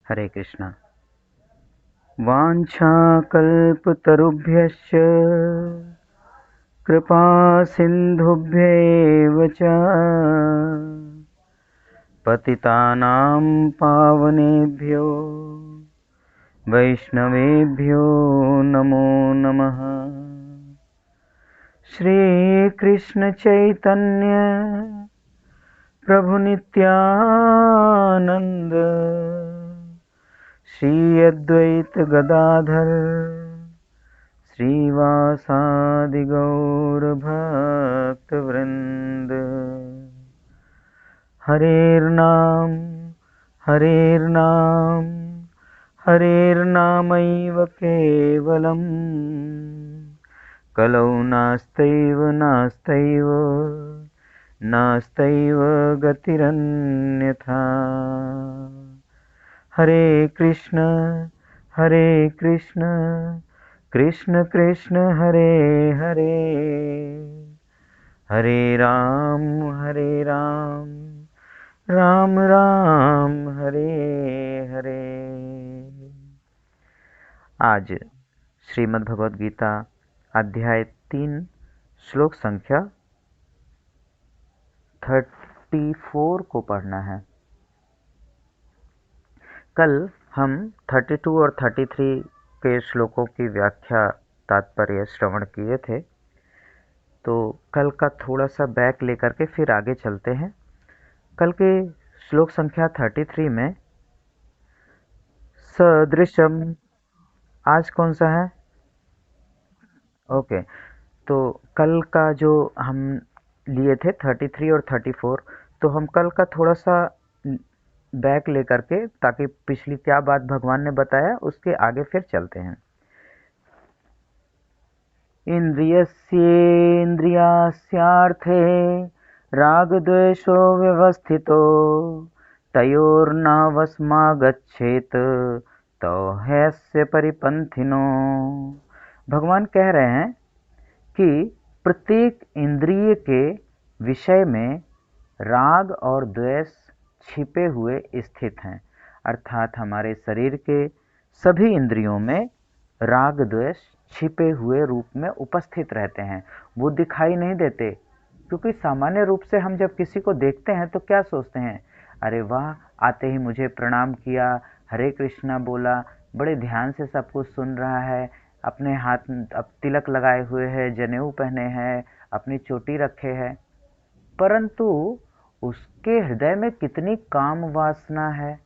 हरे कृष्णा। वाञ्छाकल्पतरुभ्यश्च कृपा सिन्धुभ्येव च पतितानां पावनेभ्यो वैष्णवेभ्यो नमो नमः। श्रीकृष्ण चैतन्य प्रभु नित्यानंद श्री अद्वैत गदाधर श्रीवासादि गौर भक्त वृंद। हरेर्नाम हरेर्नाम हरेर्नामैव केवलम् कलौ नास्तैव नास्तैव नास्तैव गतिरन्यथा। हरे कृष्ण कृष्ण कृष्ण हरे हरे, हरे राम राम राम हरे हरे। आज श्रीमद् भगवद गीता अध्याय 3 श्लोक संख्या 34 को पढ़ना है। कल हम 32 और 33 के श्लोकों की व्याख्या तात्पर्य श्रवण किए थे, तो कल का थोड़ा सा बैक लेकर के फिर आगे चलते हैं। कल के श्लोक संख्या 33 में सदृशम, आज कौन सा है? ओके, तो कल का जो हम लिए थे 33 और 34, तो हम कल का थोड़ा सा बैक लेकर के, ताकि पिछली क्या बात भगवान ने बताया उसके आगे फिर चलते हैं। इंद्रियस्येन्द्रियास्यार्थे रागद्वेषो व्यवस्थितो तयोर्नावस्मागच्छेत तो ह्यस्य परिपंथिनो। भगवान कह रहे हैं कि प्रत्येक इंद्रिय के विषय में राग और द्वेष छिपे हुए स्थित हैं, अर्थात हमारे शरीर के सभी इंद्रियों में राग द्वेष छिपे हुए रूप में उपस्थित रहते हैं। वो दिखाई नहीं देते, क्योंकि सामान्य रूप से हम जब किसी को देखते हैं तो क्या सोचते हैं, अरे वाह, आते ही मुझे प्रणाम किया, हरे कृष्णा बोला, बड़े ध्यान से सब कुछ सुन रहा है, अपने हाथ अब तिलक लगाए हुए है, जनेऊ पहने हैं, अपनी चोटी रखे है। परंतु उसके हृदय में कितनी काम वासना है,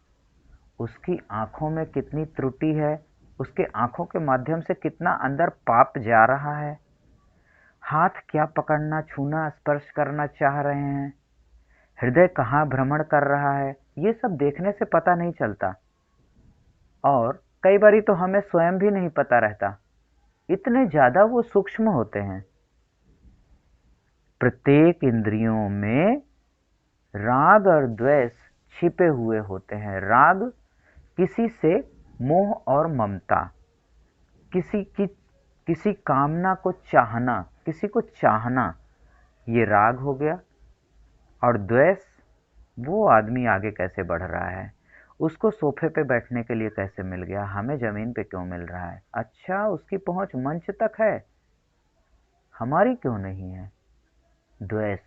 उसकी आंखों में कितनी त्रुटि है, उसके आंखों के माध्यम से कितना अंदर पाप जा रहा है, हाथ क्या पकड़ना, छूना, स्पर्श करना चाह रहे हैं, हृदय कहाँ भ्रमण कर रहा है, ये सब देखने से पता नहीं चलता। और कई बारी तो हमें स्वयं भी नहीं पता रहता, इतने ज्यादा वो सूक्ष्म होते हैं। प्रत्येक इंद्रियों में राग और द्वेष छिपे हुए होते हैं। राग किसी से मोह और ममता, किसी कामना को चाहना, किसी को चाहना, ये राग हो गया। और द्वेष, वो आदमी आगे कैसे बढ़ रहा है, उसको सोफे पे बैठने के लिए कैसे मिल गया, हमें जमीन पे क्यों मिल रहा है, अच्छा उसकी पहुंच मंच तक है, हमारी क्यों नहीं है। द्वेष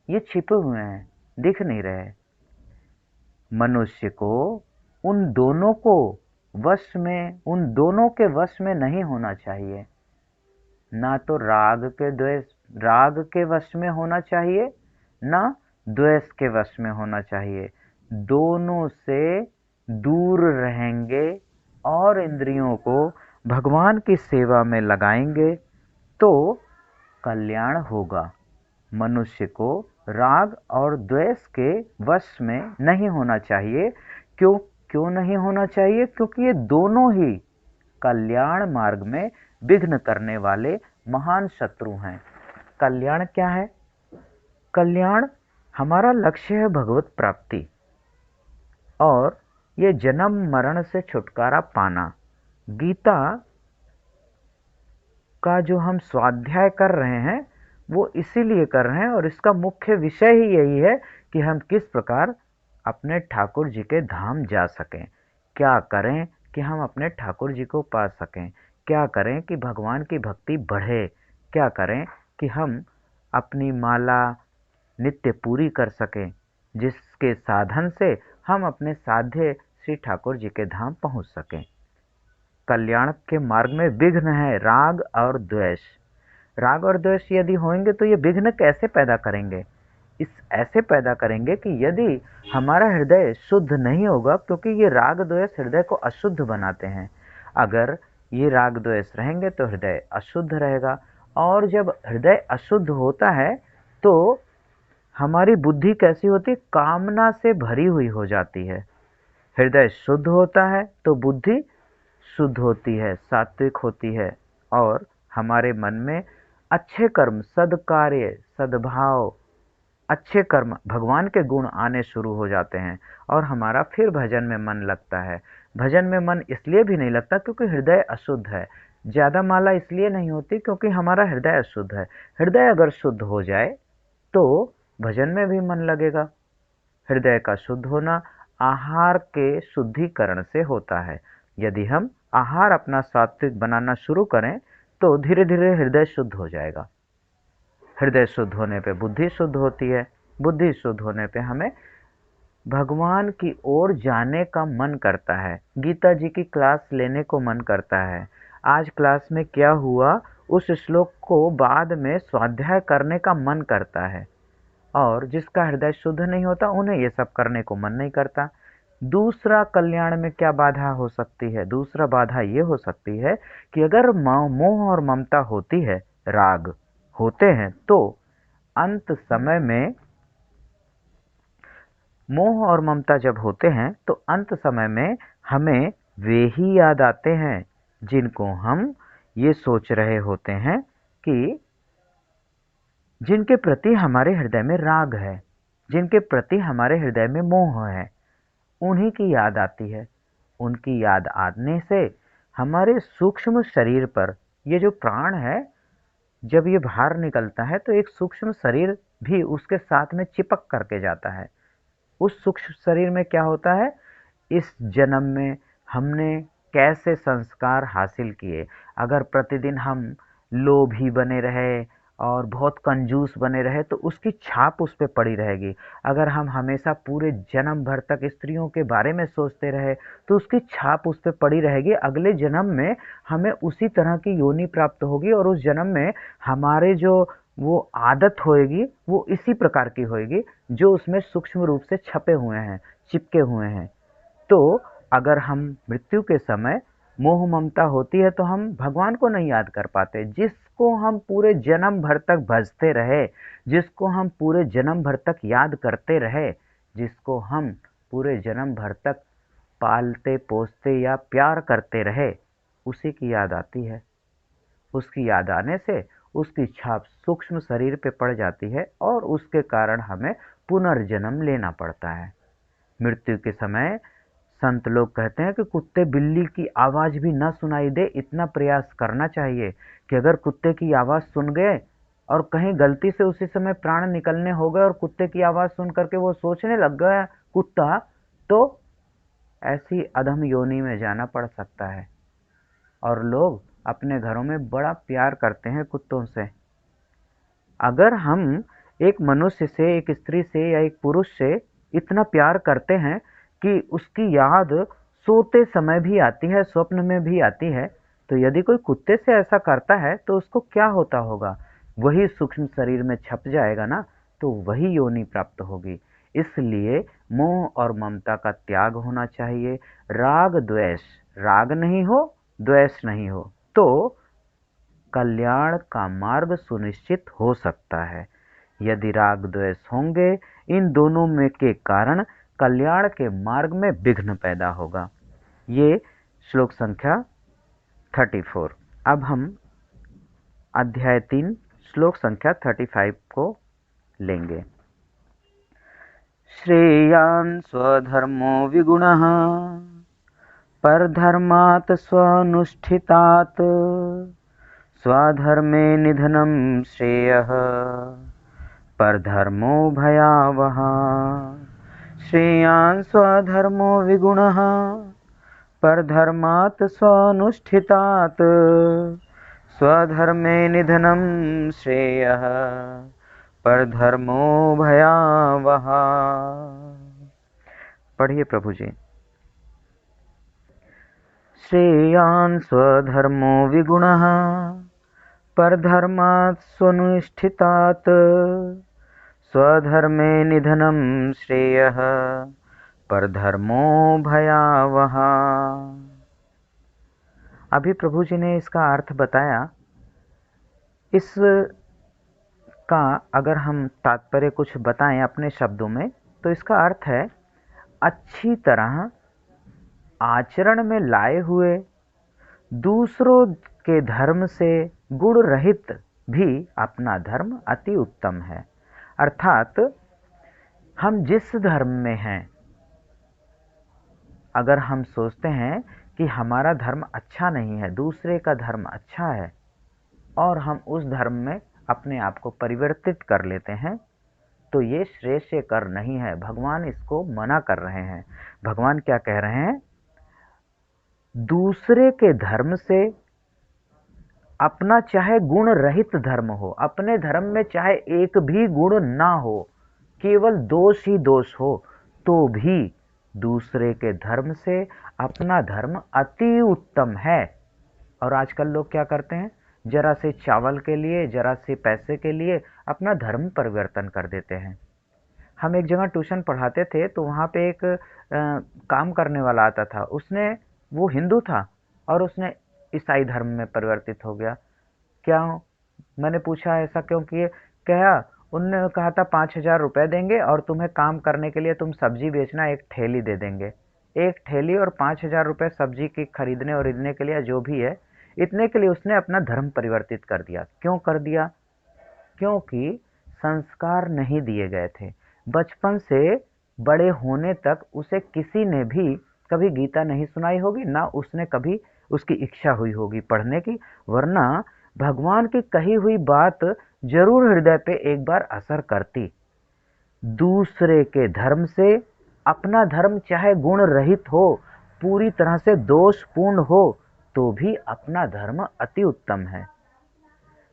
ये छिपे हुए हैं, दिख नहीं रहे। मनुष्य को उन दोनों के वश में नहीं होना चाहिए। ना तो राग के वश में होना चाहिए, ना द्वेष के वश में होना चाहिए। दोनों से दूर रहेंगे और इंद्रियों को भगवान की सेवा में लगाएंगे तो कल्याण होगा। मनुष्य को राग और द्वेष के वश में नहीं होना चाहिए। क्यों नहीं होना चाहिए? क्योंकि ये दोनों ही कल्याण मार्ग में विघ्न करने वाले महान शत्रु हैं। कल्याण क्या है? कल्याण हमारा लक्ष्य है भगवत प्राप्ति, और ये जन्म मरण से छुटकारा पाना। गीता का जो हम स्वाध्याय कर रहे हैं वो इसीलिए कर रहे हैं, और इसका मुख्य विषय ही यही है कि हम किस प्रकार अपने ठाकुर जी के धाम जा सकें। क्या करें कि हम अपने ठाकुर जी को पा सकें? क्या करें कि भगवान की भक्ति बढ़े? क्या करें कि हम अपनी माला नित्य पूरी कर सकें, जिसके साधन से हम अपने साध्य श्री ठाकुर जी के धाम पहुंच सकें। कल्याण के मार्ग में विघ्न है राग और द्वेष। राग और द्वेष यदि होंगे तो ये विघ्न कैसे पैदा करेंगे? इस ऐसे पैदा करेंगे कि यदि हमारा हृदय शुद्ध नहीं होगा, क्योंकि ये राग द्वेष हृदय को अशुद्ध बनाते हैं। अगर ये राग द्वेष रहेंगे तो हृदय अशुद्ध रहेगा, और जब हृदय अशुद्ध होता है तो हमारी बुद्धि कैसी होती? कामना से भरी हुई हो जाती है। हृदय शुद्ध होता है तो बुद्धि शुद्ध होती है, सात्विक होती है, और हमारे मन में अच्छे कर्म, सद्कार्य, सद्भाव, अच्छे कर्म, भगवान के गुण आने शुरू हो जाते हैं, और हमारा फिर भजन में मन लगता है। भजन में मन इसलिए भी नहीं लगता क्योंकि हृदय अशुद्ध है। ज़्यादा माला इसलिए नहीं होती क्योंकि हमारा हृदय अशुद्ध है। हृदय अगर शुद्ध हो जाए तो भजन में भी मन लगेगा। हृदय का शुद्ध होना आहार के शुद्धिकरण से होता है। यदि हम आहार अपना सात्विक बनाना शुरू करें तो धीरे धीरे हृदय शुद्ध हो जाएगा। हृदय शुद्ध होने पे बुद्धि शुद्ध होती है। बुद्धि शुद्ध होने पे हमें भगवान की ओर जाने का मन करता है। गीता जी की क्लास लेने को मन करता है। आज क्लास में क्या हुआ उस श्लोक को बाद में स्वाध्याय करने का मन करता है। और जिसका हृदय शुद्ध नहीं होता उन्हें ये सब करने को मन नहीं करता। दूसरा कल्याण में क्या बाधा हो सकती है? दूसरा बाधा ये हो सकती है कि अगर मोह और ममता होती है, राग होते हैं, तो अंत समय में मोह और ममता जब होते हैं तो अंत समय में हमें वे ही याद आते हैं जिनको हम ये सोच रहे होते हैं कि जिनके प्रति हमारे हृदय में राग है, जिनके प्रति हमारे हृदय में मोह है, उन्हीं की याद आती है। उनकी याद आने से हमारे सूक्ष्म शरीर पर ये जो प्राण है, जब ये बाहर निकलता है तो एक सूक्ष्म शरीर भी उसके साथ में चिपक करके जाता है। उस सूक्ष्म शरीर में क्या होता है? इस जन्म में हमने कैसे संस्कार हासिल किए। अगर प्रतिदिन हम लोभी बने रहे और बहुत कंजूस बने रहे तो उसकी छाप उस पे पड़ी रहेगी। अगर हम हमेशा पूरे जन्म भर तक स्त्रियों के बारे में सोचते रहे तो उसकी छाप उस पे पड़ी रहेगी। अगले जन्म में हमें उसी तरह की योनि प्राप्त होगी, और उस जन्म में हमारे जो वो आदत होएगी वो इसी प्रकार की होएगी जो उसमें सूक्ष्म रूप से छपे हुए हैं, चिपके हुए हैं। तो अगर हम मृत्यु के समय मोह ममता होती है तो हम भगवान को नहीं याद कर पाते, जिसको हम पूरे जन्म भर तक भजते रहे, जिसको हम पूरे जन्म भर तक याद करते रहे, जिसको हम पूरे जन्म भर तक पालते पोसते या प्यार करते रहे, उसी की याद आती है। उसकी याद आने से उसकी छाप सूक्ष्म शरीर पे पड़ जाती है और उसके कारण हमें पुनर्जन्म लेना पड़ता है। मृत्यु के समय संत लोग कहते हैं कि कुत्ते बिल्ली की आवाज भी न सुनाई दे, इतना प्रयास करना चाहिए कि अगर कुत्ते की आवाज सुन गए और कहीं गलती से उसी समय प्राण निकलने हो गए और कुत्ते की आवाज सुन करके वो सोचने लग गया कुत्ता, तो ऐसी अधम योनि में जाना पड़ सकता है। और लोग अपने घरों में बड़ा प्यार करते हैं कुत्तों से। अगर हम एक मनुष्य से, एक स्त्री से या एक पुरुष से इतना प्यार करते हैं कि उसकी याद सोते समय भी आती है, स्वप्न में भी आती है, तो यदि कोई कुत्ते से ऐसा करता है तो उसको क्या होता होगा? वही सूक्ष्म शरीर में छप जाएगा ना, तो वही योनि प्राप्त होगी। इसलिए मोह और ममता का त्याग होना चाहिए। राग द्वेष, राग नहीं हो, द्वेष नहीं हो, तो कल्याण का मार्ग सुनिश्चित हो सकता है। यदि राग द्वेष होंगे, इन दोनों में के कारण कल्याण के मार्ग में विघ्न पैदा होगा। ये श्लोक संख्या 34। अब हम अध्याय 3 श्लोक संख्या 35 को लेंगे। श्रेयान् स्वधर्मो विगुणः परधर्मात् स्वनुष्ठितात् स्वधर्मे निधनं श्रेयः परधर्मो भयावहः। श्रेयान् स्वधर्मो विगुणः परधर्मात् स्वानुष्ठितात् स्वधर्मे निधनं श्रेयः परधर्मो भयावह। पढ़िए प्रभु जी। श्रेयान् स्वधर्मो विगुणः परधर्मात् स्वानुष्ठितात् स्वधर्मे निधनं श्रेयः परधर्मो भयावह। अभी प्रभु जी ने इसका अर्थ बताया। इसका अगर हम तात्पर्य कुछ बताएं अपने शब्दों में तो इसका अर्थ है अच्छी तरह आचरण में लाए हुए दूसरों के धर्म से गुण रहित भी अपना धर्म अति उत्तम है। अर्थात हम जिस धर्म में हैं, अगर हम सोचते हैं कि हमारा धर्म अच्छा नहीं है, दूसरे का धर्म अच्छा है, और हम उस धर्म में अपने आप को परिवर्तित कर लेते हैं, तो ये श्रेष्ठ कर नहीं है। भगवान इसको मना कर रहे हैं। भगवान क्या कह रहे हैं? दूसरे के धर्म से अपना चाहे गुण रहित धर्म हो, अपने धर्म में चाहे एक भी गुण ना हो, केवल दोष ही दोष हो, तो भी दूसरे के धर्म से अपना धर्म अति उत्तम है। और आजकल लोग क्या करते हैं? जरा से चावल के लिए, जरा से पैसे के लिए अपना धर्म परिवर्तन कर देते हैं। हम एक जगह ट्यूशन पढ़ाते थे, तो वहाँ पे एक काम करने वाला आता था। वो हिंदू था और उसने ईसाई धर्म में परिवर्तित हो गया। क्या? मैंने पूछा ऐसा क्यों किए? क्या? उनने कहा था 5,000 रुपये देंगे और तुम्हें काम करने के लिए तुम सब्जी बेचना, एक ठेली दे देंगे। एक ठेली और 5,000 रुपये सब्जी की खरीदने और खरीदने के लिए, जो भी है, इतने के लिए उसने अपना धर्म परिवर्तित कर दिया। क्यों कर दिया? क्योंकि संस्कार नहीं दिए गए थे। बचपन से बड़े होने तक उसे किसी ने भी कभी गीता नहीं सुनाई होगी, ना उसने कभी उसकी इच्छा हुई होगी पढ़ने की, वरना भगवान की कही हुई बात जरूर हृदय पे एक बार असर करती। दूसरे के धर्म से अपना धर्म चाहे गुण रहित हो, पूरी तरह से दोषपूर्ण हो, तो भी अपना धर्म अति उत्तम है।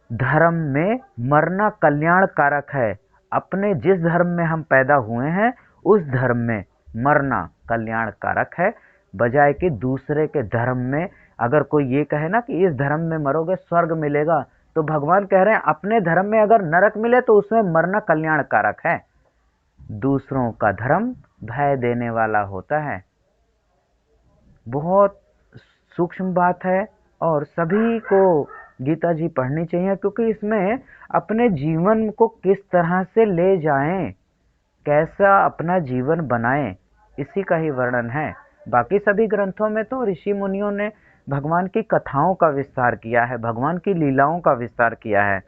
धर्म में मरना कल्याण कारक है। अपने जिस धर्म में हम पैदा हुए हैं, उस धर्म में मरना कल्याण कारक है, बजाय कि दूसरे के धर्म में अगर कोई ये कहे ना कि इस धर्म में मरोगे स्वर्ग मिलेगा, तो भगवान कह रहे हैं अपने धर्म में अगर नरक मिले तो उसमें मरना कल्याण कारक है। दूसरों का धर्म भय देने वाला होता है। बहुत सूक्ष्म बात है और सभी को गीता जी पढ़नी चाहिए, क्योंकि इसमें अपने जीवन को किस तरह से ले जाएं, कैसा अपना जीवन बनाएं, इसी का ही वर्णन है। बाकी सभी ग्रंथों में तो ऋषि मुनियों ने भगवान की कथाओं का विस्तार किया है, भगवान की लीलाओं का विस्तार किया है।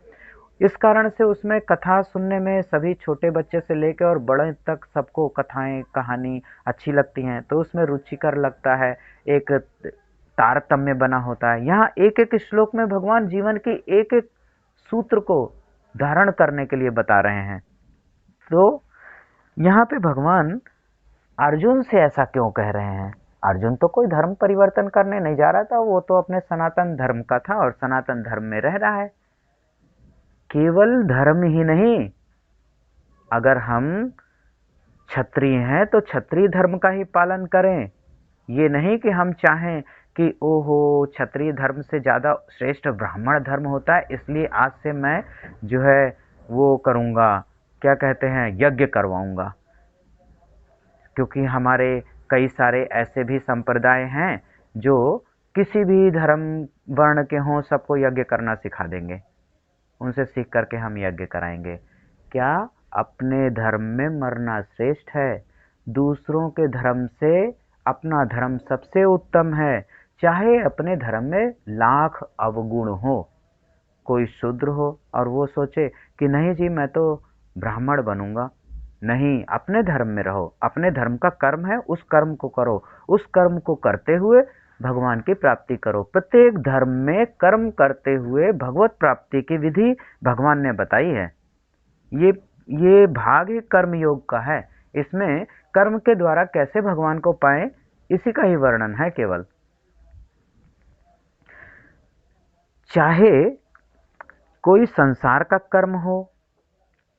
इस कारण से उसमें कथा सुनने में सभी छोटे बच्चे से लेकर और बड़े तक सबको कथाएं कहानी अच्छी लगती हैं, तो उसमें रुचिकर लगता है, एक तारतम्य बना होता है। यहाँ एक एक श्लोक में भगवान जीवन की एक एक सूत्र को धारण करने के लिए बता रहे हैं। तो यहाँ पे भगवान अर्जुन से ऐसा क्यों कह रहे हैं? अर्जुन तो कोई धर्म परिवर्तन करने नहीं जा रहा था, वो तो अपने सनातन धर्म का था और सनातन धर्म में रह रहा है। केवल धर्म ही नहीं, अगर हम क्षत्रिय हैं तो क्षत्रिय धर्म का ही पालन करें। ये नहीं कि हम चाहें कि ओहो क्षत्रिय धर्म से ज़्यादा श्रेष्ठ ब्राह्मण धर्म होता है, इसलिए आज से मैं जो है वो करूँगा, क्या कहते हैं, यज्ञ करवाऊँगा। क्योंकि हमारे कई सारे ऐसे भी संप्रदाय हैं जो किसी भी धर्म वर्ण के हों, सबको यज्ञ करना सिखा देंगे, उनसे सीख करके हम यज्ञ कराएंगे। क्या? अपने धर्म में मरना श्रेष्ठ है। दूसरों के धर्म से अपना धर्म सबसे उत्तम है, चाहे अपने धर्म में लाख अवगुण हो। कोई शूद्र हो और वो सोचे कि नहीं जी मैं तो ब्राह्मण बनूंगा, नहीं, अपने धर्म में रहो, अपने धर्म का कर्म है उस कर्म को करो, उस कर्म को करते हुए भगवान की प्राप्ति करो। प्रत्येक धर्म में कर्म करते हुए भगवत प्राप्ति की विधि भगवान ने बताई है। ये भाग ही कर्म योग का है। इसमें कर्म के द्वारा कैसे भगवान को पाएं, इसी का ही वर्णन है केवल। चाहे कोई संसार का कर्म हो,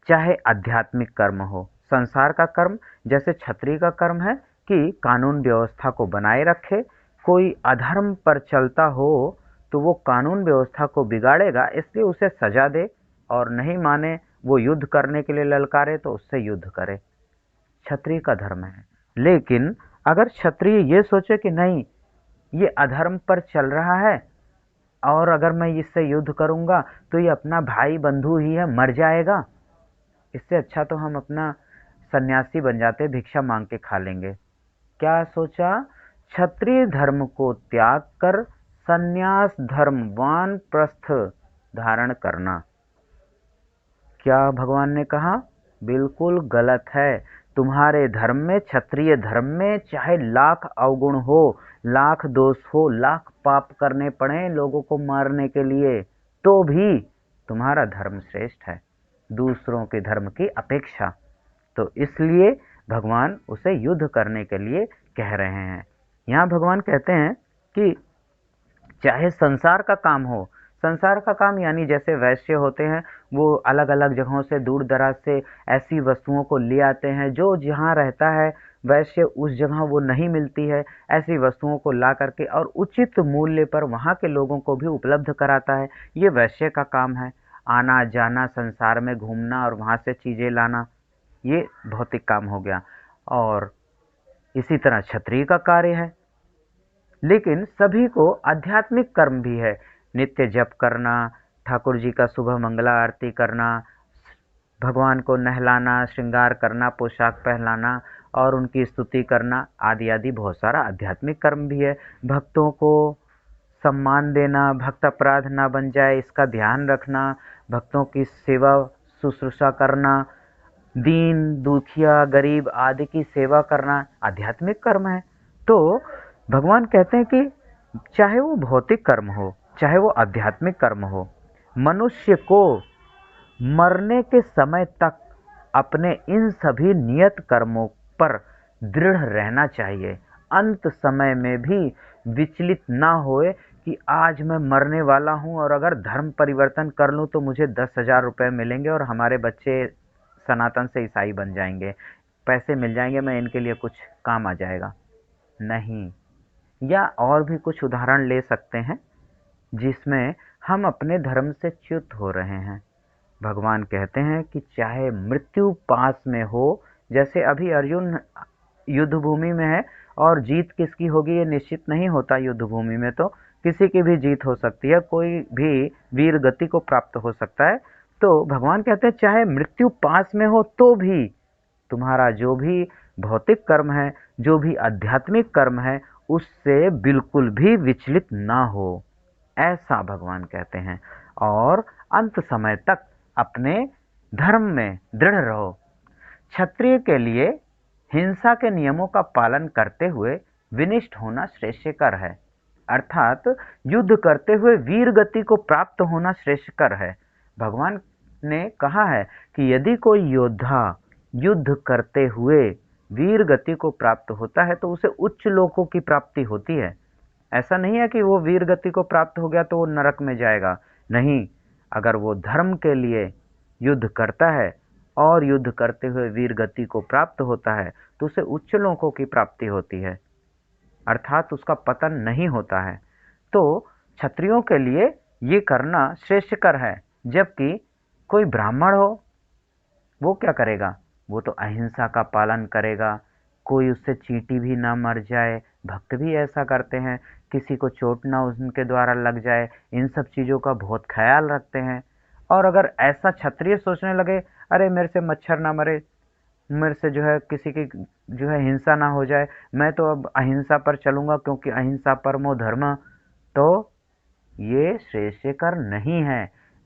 चाहे आध्यात्मिक कर्म हो। संसार का कर्म जैसे क्षत्रिय का कर्म है कि कानून व्यवस्था को बनाए रखे, कोई अधर्म पर चलता हो तो वो कानून व्यवस्था को बिगाड़ेगा, इसलिए उसे सजा दे, और नहीं माने वो युद्ध करने के लिए ललकारे तो उससे युद्ध करे, क्षत्रिय का धर्म है। लेकिन अगर क्षत्रिय ये सोचे कि नहीं, ये अधर्म पर चल रहा है और अगर मैं इससे युद्ध करूंगा तो ये अपना भाई बंधु ही है, मर जाएगा, इससे अच्छा तो हम अपना सन्यासी बन जाते, भिक्षा मांग के खा लेंगे। क्या सोचा? क्षत्रिय धर्म को त्याग कर सन्यास धर्म वानप्रस्थ धारण करना। क्या भगवान ने कहा? बिल्कुल गलत है। तुम्हारे धर्म में, क्षत्रिय धर्म में, चाहे लाख अवगुण हो, लाख दोष हो, लाख पाप करने पड़े लोगों को मारने के लिए, तो भी तुम्हारा धर्म श्रेष्ठ है दूसरों के धर्म की अपेक्षा। तो इसलिए भगवान उसे युद्ध करने के लिए कह रहे हैं। यहाँ भगवान कहते हैं कि चाहे संसार का काम हो, संसार का काम यानी जैसे वैश्य होते हैं, वो अलग अलग जगहों से, दूर दराज से ऐसी वस्तुओं को ले आते हैं जो जहाँ रहता है वैश्य उस जगह वो नहीं मिलती है, ऐसी वस्तुओं को ला करके और उचित मूल्य पर वहाँ के लोगों को भी उपलब्ध कराता है। ये वैश्य का काम है। आना जाना, संसार में घूमना और वहाँ से चीज़ें लाना, ये भौतिक काम हो गया। और इसी तरह क्षत्रिय का कार्य है। लेकिन सभी को आध्यात्मिक कर्म भी है। नित्य जप करना, ठाकुर जी का सुबह मंगला आरती करना, भगवान को नहलाना, श्रृंगार करना, पोशाक पहनाना और उनकी स्तुति करना आदि आदि बहुत सारा आध्यात्मिक कर्म भी है। भक्तों को सम्मान देना, भक्त अपराध ना बन जाए इसका ध्यान रखना, भक्तों की सेवा शुश्रूषा करना, दीन दुखिया गरीब आदि की सेवा करना आध्यात्मिक कर्म है। तो भगवान कहते हैं कि चाहे वो भौतिक कर्म हो, चाहे वो आध्यात्मिक कर्म हो, मनुष्य को मरने के समय तक अपने इन सभी नियत कर्मों पर दृढ़ रहना चाहिए। अंत समय में भी विचलित ना होए कि आज मैं मरने वाला हूँ और अगर धर्म परिवर्तन कर लूँ तो मुझे 10,000 रुपये मिलेंगे और हमारे बच्चे सनातन से ईसाई बन जाएंगे, पैसे मिल जाएंगे, मैं इनके लिए कुछ काम आ जाएगा। नहीं, या और भी कुछ उदाहरण ले सकते हैं जिसमें हम अपने धर्म से च्युत हो रहे हैं। भगवान कहते हैं कि चाहे मृत्यु पास में हो, जैसे अभी अर्जुन युद्ध भूमि में है और जीत किसकी होगी ये निश्चित नहीं होता। युद्ध भूमि में तो किसी की भी जीत हो सकती है, कोई भी वीर गति को प्राप्त हो सकता है। तो भगवान कहते हैं चाहे मृत्यु पास में हो तो भी तुम्हारा जो भी भौतिक कर्म है, जो भी आध्यात्मिक कर्म है, उससे बिल्कुल भी विचलित ना हो, ऐसा भगवान कहते हैं। और अंत समय तक अपने धर्म में दृढ़ रहो। क्षत्रिय के लिए हिंसा के नियमों का पालन करते हुए विनिष्ठ होना श्रेष्ठकर है, अर्थात युद्ध करते हुए वीर गति को प्राप्त होना श्रेष्ठकर है। भगवान ने कहा है कि यदि कोई योद्धा युद्ध करते हुए वीर गति को प्राप्त होता है तो उसे उच्च लोकों की प्राप्ति होती है। ऐसा नहीं है कि वो वीर गति को प्राप्त हो गया तो वो नरक में जाएगा, नहीं। अगर वो धर्म के लिए युद्ध करता है और युद्ध करते हुए वीर गति को प्राप्त होता है तो उसे उच्च लोकों की प्राप्ति होती है, अर्थात उसका पतन नहीं होता है। तो क्षत्रियों के लिए ये करना श्रेष्ठकर है। जबकि कोई ब्राह्मण हो, वो क्या करेगा? वो तो अहिंसा का पालन करेगा, कोई उससे चींटी भी ना मर जाए। भक्त भी ऐसा करते हैं, किसी को चोट ना उनके द्वारा लग जाए, इन सब चीज़ों का बहुत ख्याल रखते हैं। और अगर ऐसा क्षत्रिय सोचने लगे, अरे मेरे से मच्छर ना मरे, मेरे से जो है किसी की जो है हिंसा ना हो जाए, मैं तो अब अहिंसा पर चलूंगा क्योंकि अहिंसा परमो धर्म, तो ये श्रेष्ठकर नहीं है।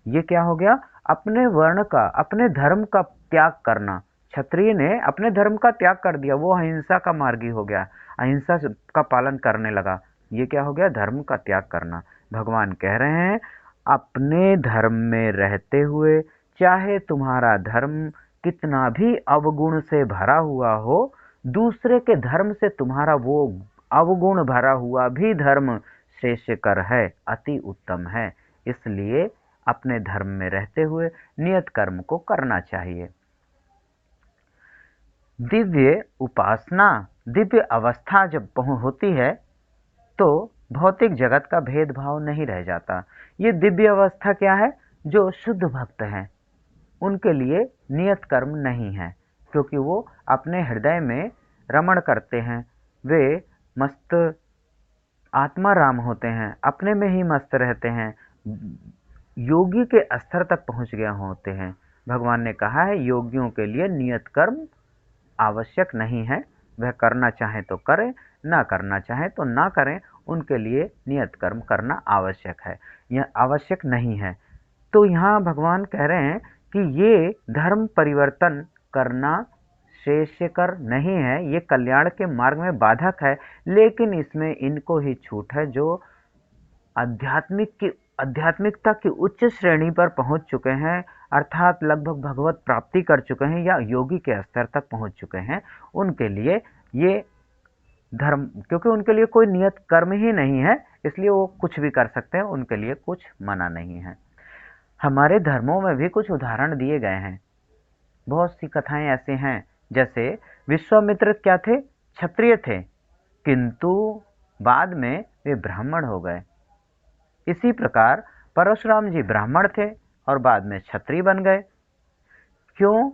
ये क्या हो गया? अपने वर्ण का, अपने धर्म का त्याग करना। क्षत्रिय ने अपने धर्म का त्याग कर दिया, वो अहिंसा का मार्गी हो गया, अहिंसा का पालन करने लगा। ये क्या हो गया? धर्म का त्याग करना। भगवान कह रहे हैं अपने धर्म में रहते हुए, चाहे तुम्हारा धर्म कितना भी अवगुण से भरा हुआ हो, दूसरे के धर्म से तुम्हारा वो अवगुण भरा हुआ भी धर्म श्रेष्ठकर है, अति उत्तम है। इसलिए अपने धर्म में रहते हुए नियत कर्म को करना चाहिए। दिव्य उपासना, दिव्य अवस्था जब होती है तो भौतिक जगत का भेदभाव नहीं रह जाता। ये दिव्य अवस्था क्या है? जो शुद्ध भक्त हैं उनके लिए नियत कर्म नहीं है, क्योंकि वो अपने हृदय में रमण करते हैं, वे मस्त आत्माराम होते हैं, अपने में ही मस्त रहते हैं, योगी के स्तर तक पहुंच गए होते हैं। भगवान ने कहा है योगियों के लिए नियत कर्म आवश्यक नहीं है, वह करना चाहे तो करें, ना करना चाहे तो ना करें, उनके लिए नियत कर्म करना आवश्यक है, यह आवश्यक नहीं है। तो यहाँ भगवान कह रहे हैं कि ये धर्म परिवर्तन करना श्रेष्ठकर नहीं है, ये कल्याण के मार्ग में बाधक है, लेकिन इसमें इनको ही छूट है जो आध्यात्मिकता की उच्च श्रेणी पर पहुंच चुके हैं, अर्थात लगभग भगवत प्राप्ति कर चुके हैं या योगी के स्तर तक पहुंच चुके हैं। उनके लिए ये धर्म, क्योंकि उनके लिए कोई नियत कर्म ही नहीं है, इसलिए वो कुछ भी कर सकते हैं, उनके लिए कुछ मना नहीं है। हमारे धर्मों में भी कुछ उदाहरण दिए गए हैं, बहुत सी कथाएं ऐसे हैं, जैसे विश्वामित्र क्या थे? क्षत्रिय थे, किंतु बाद में वे ब्राह्मण हो गए। इसी प्रकार परशुराम जी ब्राह्मण थे और बाद में क्षत्रिय बन गए। क्यों?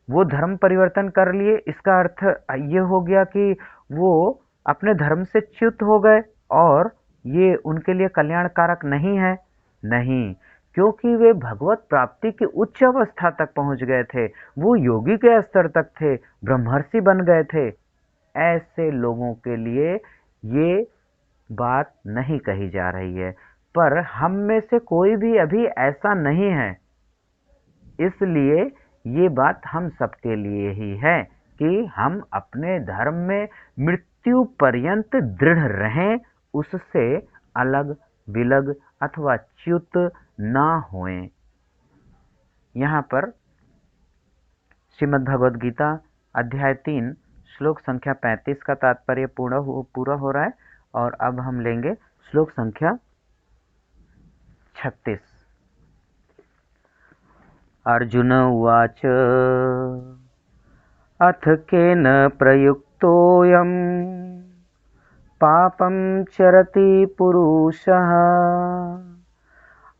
वो धर्म परिवर्तन कर लिए, इसका अर्थ ये हो गया कि वो अपने धर्म से च्युत हो गए और ये उनके लिए कल्याणकारक नहीं है। नहीं, क्योंकि वे भगवत प्राप्ति की उच्च अवस्था तक पहुंच गए थे, वो योगी के स्तर तक थे, ब्रह्मर्षि बन गए थे। ऐसे लोगों के लिए ये बात नहीं कही जा रही है, पर हम में से कोई भी अभी ऐसा नहीं है, इसलिए ये बात हम सबके लिए ही है कि हम अपने धर्म में मृत्यु पर्यंत दृढ़ रहें, उससे अलग विलग अथवा च्युत ना होएं। यहाँ पर श्रीमद् भगवद गीता अध्याय 3 श्लोक संख्या 35 का तात्पर्य पूरा हो रहा है, और अब हम लेंगे श्लोक संख्या 36। अर्जुन उवाच अथ केन प्रयुक्तोऽयं पापं चरति पुरुषः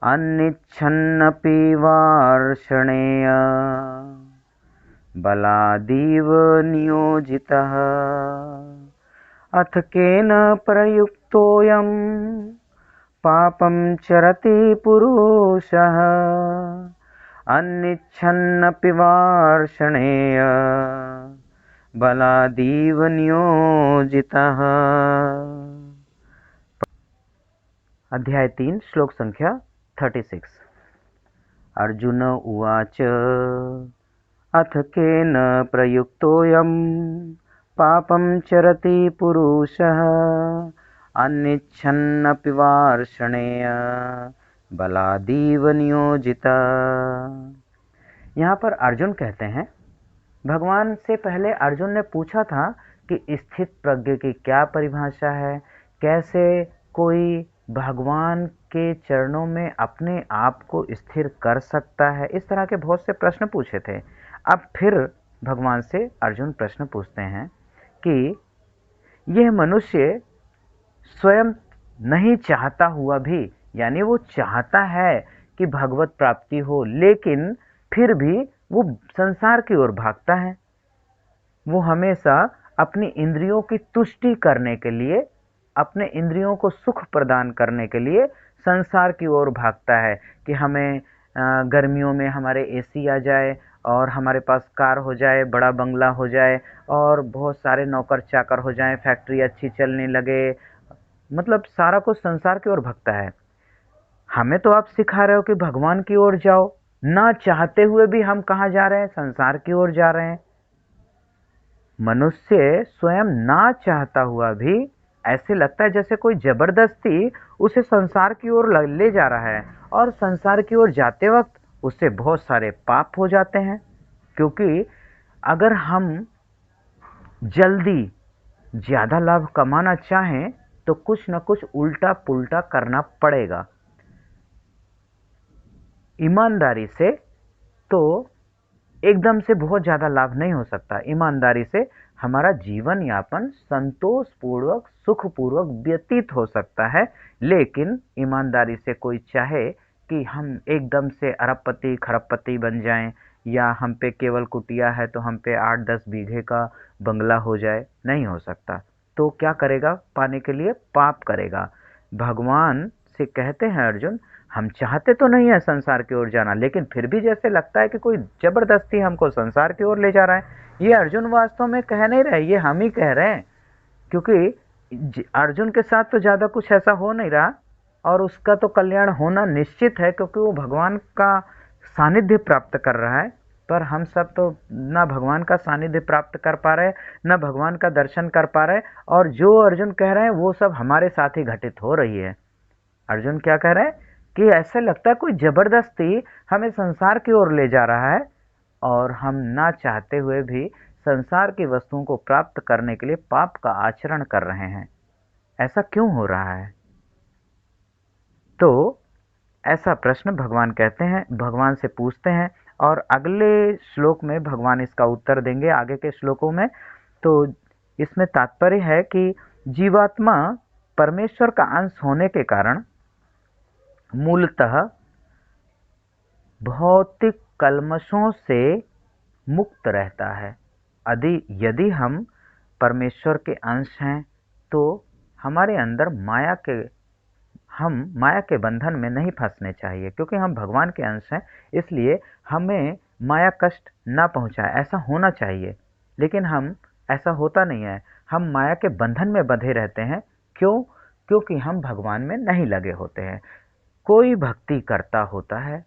अनिच्छन्नपि वार्ष्णेय बलादीव नियोजितः। अथ केन प्रयुक्तोऽयं पापं चरति पुरुषः अनिच्छन्नपि वार्ष्णेय बलादीव नियोजितः। अध्याय 3 श्लोक संख्या 36। अर्जुन उवाच अथ केन प्रयुक्तोऽयं पापं चरति पुरुषः अनिच्छन्नपि वार्ष्णेय बलादीव नियोजिता। यहाँ पर अर्जुन कहते हैं, भगवान से पहले अर्जुन ने पूछा था कि स्थित प्रज्ञ की क्या परिभाषा है, कैसे कोई भगवान के चरणों में अपने आप को स्थिर कर सकता है, इस तरह के बहुत से प्रश्न पूछे थे। अब फिर भगवान से अर्जुन प्रश्न पूछते हैं कि यह मनुष्य स्वयं नहीं चाहता हुआ भी, यानी वो चाहता है कि भगवत प्राप्ति हो, लेकिन फिर भी वो संसार की ओर भागता है। वो हमेशा अपनी इंद्रियों की तुष्टि करने के लिए, अपने इंद्रियों को सुख प्रदान करने के लिए संसार की ओर भागता है कि हमें गर्मियों में हमारे एसी आ जाए और हमारे पास कार हो जाए, बड़ा बंगला हो जाए और बहुत सारे नौकर चाकर हो जाएं, फैक्ट्री अच्छी चलने लगे, मतलब सारा कुछ संसार की ओर भागता है। हमें तो आप सिखा रहे हो कि भगवान की ओर जाओ, ना चाहते हुए भी हम कहाँ जा रहे हैं? संसार की ओर जा रहे हैं। मनुष्य स्वयं ना चाहता हुआ भी ऐसे लगता है जैसे कोई जबरदस्ती उसे संसार की ओर ले जा रहा है, और संसार की ओर जाते वक्त उससे बहुत सारे पाप हो जाते हैं। क्योंकि अगर हम जल्दी ज़्यादा लाभ कमाना चाहें तो कुछ न कुछ उल्टा पुल्टा करना पड़ेगा। ईमानदारी से तो एकदम से बहुत ज़्यादा लाभ नहीं हो सकता। ईमानदारी से हमारा जीवन यापन संतोषपूर्वक सुखपूर्वक व्यतीत हो सकता है, लेकिन ईमानदारी से कोई चाहे कि हम एकदम से अरबपति खरबपति बन जाएं, या हम पे केवल कुटिया है तो हम पे 8-10 बीघे का बंगला हो जाए, नहीं हो सकता। तो क्या करेगा? पाने के लिए पाप करेगा। भगवान से कहते हैं अर्जुन, हम चाहते तो नहीं है संसार की ओर जाना, लेकिन फिर भी जैसे लगता है कि कोई जबरदस्ती हमको संसार की ओर ले जा रहा है। ये अर्जुन वास्तव में कह नहीं रहे, ये हम ही कह रहे हैं, क्योंकि अर्जुन के साथ तो ज़्यादा कुछ ऐसा हो नहीं रहा और उसका तो कल्याण होना निश्चित है, क्योंकि वो भगवान का सानिध्य प्राप्त कर रहा है। पर हम सब तो ना भगवान का सानिध्य प्राप्त कर पा रहे, ना भगवान का दर्शन कर पा रहे, और जो अर्जुन कह रहे हैं वो सब हमारे साथ ही घटित हो रही है। अर्जुन क्या कह रहे हैं कि ऐसा लगता है कोई जबरदस्ती हमें संसार की ओर ले जा रहा है, और हम ना चाहते हुए भी संसार की वस्तुओं को प्राप्त करने के लिए पाप का आचरण कर रहे हैं। ऐसा क्यों हो रहा है? तो ऐसा प्रश्न भगवान कहते हैं, भगवान से पूछते हैं, और अगले श्लोक में भगवान इसका उत्तर देंगे, आगे के श्लोकों में। तो इसमें तात्पर्य है कि जीवात्मा परमेश्वर का अंश होने के कारण मूलतः भौतिक कल्मशों से मुक्त रहता है। यदि हम परमेश्वर के अंश हैं तो हमारे अंदर हम माया के बंधन में नहीं फंसने चाहिए, क्योंकि हम भगवान के अंश हैं, इसलिए हमें माया कष्ट ना पहुंचाए, ऐसा होना चाहिए। लेकिन हम ऐसा होता नहीं है, हम माया के बंधन में बंधे रहते हैं। क्यों? क्योंकि हम भगवान में नहीं लगे होते हैं। कोई भक्ति करता होता है,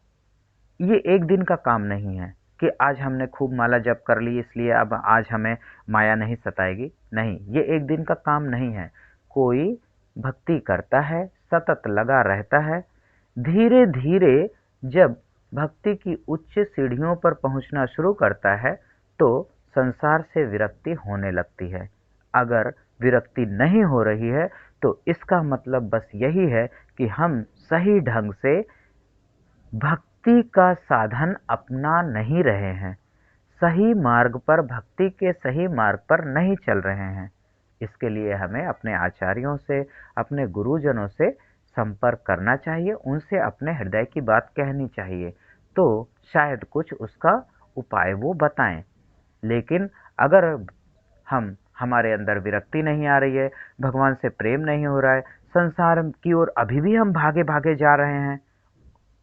ये एक दिन का काम नहीं है कि आज हमने खूब माला जप कर ली इसलिए अब आज हमें माया नहीं सताएगी। नहीं, ये एक दिन का काम नहीं है। कोई भक्ति करता है, सतत लगा रहता है, धीरे धीरे जब भक्ति की उच्च सीढ़ियों पर पहुंचना शुरू करता है तो संसार से विरक्ति होने लगती है। अगर विरक्ति नहीं हो रही है तो इसका मतलब बस यही है कि हम सही ढंग से भक्ति का साधन अपना नहीं रहे हैं, सही मार्ग पर, भक्ति के सही मार्ग पर नहीं चल रहे हैं। इसके लिए हमें अपने आचार्यों से, अपने गुरुजनों से संपर्क करना चाहिए, उनसे अपने हृदय की बात कहनी चाहिए, तो शायद कुछ उसका उपाय वो बताएं। लेकिन अगर हमारे अंदर विरक्ति नहीं आ रही है, भगवान से प्रेम नहीं हो रहा है, संसार की ओर अभी भी हम भागे भागे जा रहे हैं,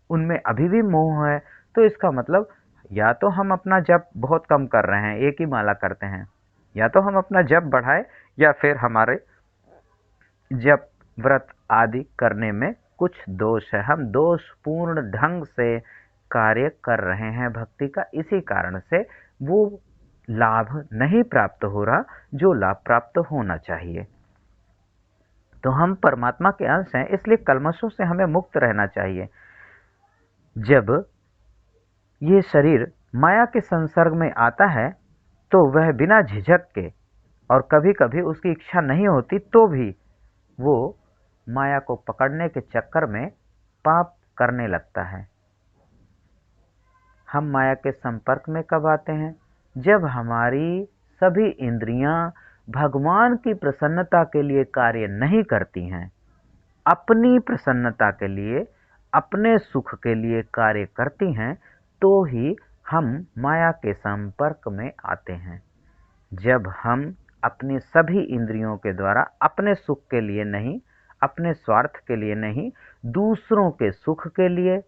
उनमें अभी भी मोह है, तो इसका मतलब या तो हम अपना जप बहुत कम कर रहे हैं, एक ही माला करते हैं, या तो हम अपना जप बढ़ाएं, या फिर हमारे जप व्रत आदि करने में कुछ दोष है, हम दोषपूर्ण ढंग से कार्य कर रहे हैं भक्ति का। इसी कारण से वो लाभ नहीं प्राप्त हो रहा जो लाभ प्राप्त होना चाहिए। तो हम परमात्मा के अंश हैं, इसलिए कल्मशों से हमें मुक्त रहना चाहिए। जब ये शरीर माया के संसर्ग में आता है तो वह बिना झिझक के, और कभी कभी उसकी इच्छा नहीं होती तो भी, वो माया को पकड़ने के चक्कर में पाप करने लगता है। हम माया के संपर्क में कब आते हैं? जब हमारी सभी इंद्रियां भगवान की प्रसन्नता के लिए कार्य नहीं करती हैं, अपनी प्रसन्नता के लिए, अपने सुख के लिए कार्य करती हैं, तो ही हम माया के संपर्क में आते हैं। जब हम अपनी सभी इंद्रियों के द्वारा अपने सुख के लिए नहीं, अपने स्वार्थ के लिए नहीं, दूसरों के सुख के लिए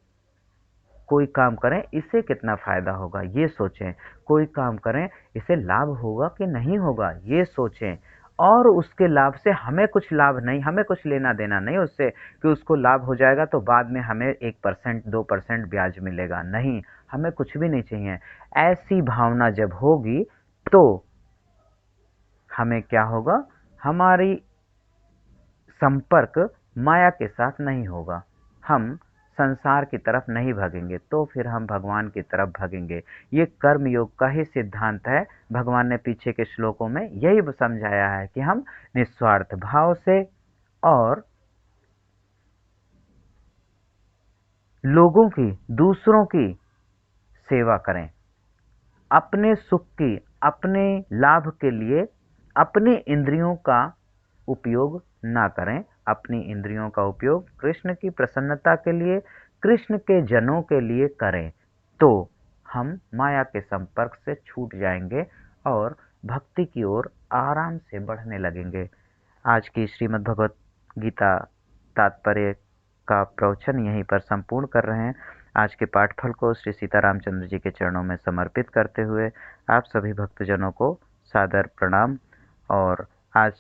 कोई काम करें, इससे कितना फायदा होगा ये सोचें, कोई काम करें इससे लाभ होगा कि नहीं होगा ये सोचें, और उसके लाभ से हमें कुछ लाभ नहीं, हमें कुछ लेना देना नहीं उससे, कि उसको लाभ हो जाएगा तो बाद में हमें 1% 2% ब्याज मिलेगा, नहीं, हमें कुछ भी नहीं चाहिए। ऐसी भावना जब होगी तो हमें क्या होगा? हमारी संपर्क माया के साथ नहीं होगा, हम संसार की तरफ नहीं भागेंगे, तो फिर हम भगवान की तरफ भागेंगे। ये कर्म योग का ही सिद्धांत है। भगवान ने पीछे के श्लोकों में यही समझाया है कि हम निस्वार्थ भाव से और लोगों की, दूसरों की सेवा करें। अपने सुख की, अपने लाभ के लिए अपनी इंद्रियों का उपयोग ना करें। अपनी इंद्रियों का उपयोग कृष्ण की प्रसन्नता के लिए, कृष्ण के जनों के लिए करें, तो हम माया के संपर्क से छूट जाएंगे और भक्ति की ओर आराम से बढ़ने लगेंगे। आज की श्रीमद् भगवत गीता तात्पर्य का प्रवचन यहीं पर संपूर्ण कर रहे हैं। आज के पाठफल को श्री सीतारामचंद्र जी के चरणों में समर्पित करते हुए आप सभी भक्तजनों को सादर प्रणाम। और आज